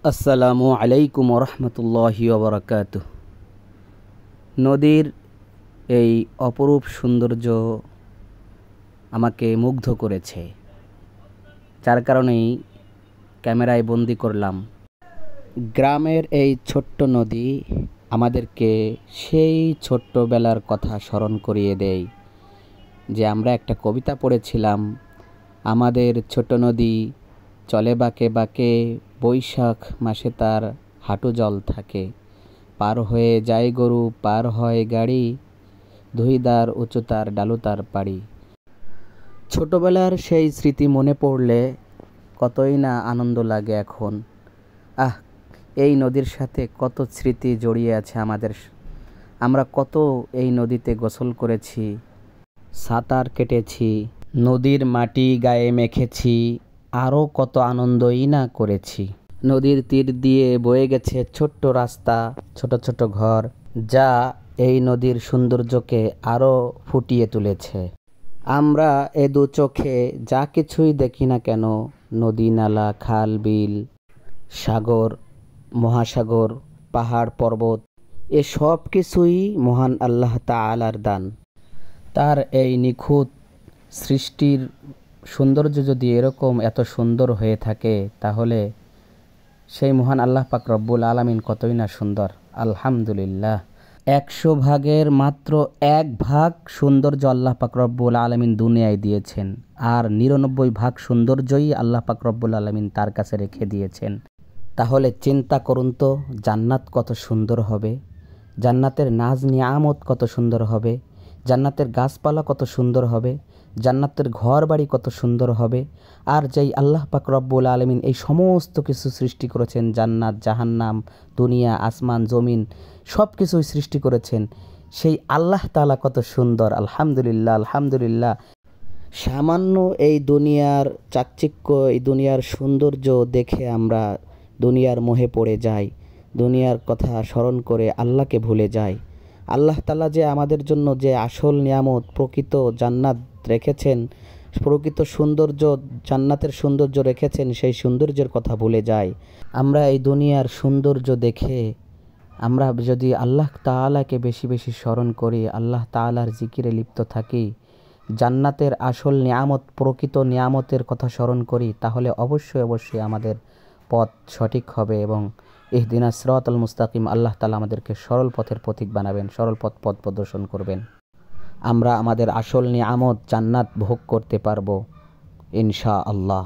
আসসালামু আলাইকুম রহমতুল্লাহি ওবরাকাতুহ। নদীর এই অপরূপ সৌন্দর্য আমাকে মুগ্ধ করেছে, যার কারণেই ক্যামেরায় বন্দি করলাম। গ্রামের এই ছোট্ট নদী আমাদেরকে সেই ছোট্টবেলার কথা স্মরণ করিয়ে দেয় যে আমরা একটা কবিতা পড়েছিলাম, আমাদের ছোট নদী চলে বাঁকে বাঁকে, বৈশাখ মাসে তার হাঁটু জল থাকে, পার হয়ে যায় গরু, পার হয় গাড়ি, ধুইদার উঁচু তার ডালু তার পাড়ি। ছোটবেলার সেই স্মৃতি মনে পড়লে কতই না আনন্দ লাগে এখন। এই নদীর সাথে কত স্মৃতি জড়িয়ে আছে আমাদের। আমরা কত এই নদীতে গোসল করেছি, সাঁতার কেটেছি, নদীর মাটি গায়ে মেখেছি, আরও কত আনন্দই না করেছি। নদীর তীর দিয়ে বয়ে গেছে ছোট্ট রাস্তা, ছোট ছোট ঘর, যা এই নদীর সৌন্দর্যকে আরও ফুটিয়ে তুলেছে। আমরা এ দু চোখে যা কিছুই দেখি না কেন, নদী নালা খাল বিল সাগর মহাসাগর পাহাড় পর্বত, এ সব কিছুই মহান আল্লাহ তাআলার দান। তার এই নিখুঁত সৃষ্টির সৌন্দর্য যদি এরকম এত সুন্দর হয়ে থাকে, তাহলে সেই মহান আল্লাহ পাক রব্বুল আলামিন কতই না সুন্দর। আলহামদুলিল্লাহ। 100 ভাগের মাত্র 1 ভাগ সৌন্দর্য আল্লাহ পাক রব্বুল আলামিন দুনিয়ায় দিয়েছেন, আর 99 ভাগ সৌন্দর্যই আল্লাহ পাক রব্বুল আলামিন তার কাছে রেখে দিয়েছেন। তাহলে চিন্তা করুন তো, জান্নাত কত সুন্দর হবে, জান্নাতের নাজ নিয়ামত কত সুন্দর হবে, জান্নাতের গাছপালা কত সুন্দর হবে, জান্নাতের ঘর বাড়ি কত সুন্দর হবে। আর যেই আল্লাহ পাক রব্বুল আলামিন এই সমস্ত কিছু সৃষ্টি করেছেন, জান্নাত জাহান্নাম দুনিয়া আসমান জমিন সব কিছুই সৃষ্টি করেছেন, সেই আল্লাহ তাআলা কত সুন্দর। আলহামদুলিল্লাহ আলহামদুলিল্লাহ। সামান্য এই দুনিয়ার চাকচিক্য, এই দুনিয়ার সৌন্দর্য দেখে আমরা দুনিয়ার মোহে পড়ে যাই, দুনিয়ার কথা স্মরণ করে আল্লাহকে ভুলে যাই। আল্লাহ তাআলা যে আমাদের জন্য যে আসল নিয়ামত প্রকৃত জান্নাত রেখেছেন, প্রকৃত সৌন্দর্য জান্নাতের সৌন্দর্য রেখেছেন, সেই সৌন্দর্যের কথা ভুলে যাই। আমরা এই দুনিয়ার সৌন্দর্য দেখে আমরা যদি আল্লাহ তাআলাকে বেশি বেশি স্মরণ করি, আল্লাহ তাআলার জিকিরে লিপ্ত থাকি, জান্নাতের আসল নিয়ামত প্রকৃত নিয়ামতের কথা স্মরণ করি, তাহলে অবশ্যই অবশ্যই আমাদের পথ সঠিক হবে এবং ইহদিনাস সিরাতাল মুস্তাকিম, আল্লাহ তাআলা আমাদেরকে সরল পথের পথিক বানাবেন, সরল পথ প্রদর্শন করবেন। আমরা আমাদের আসল নিয়ামত জান্নাত ভোগ করতে পারবো ইনশাআল্লাহ।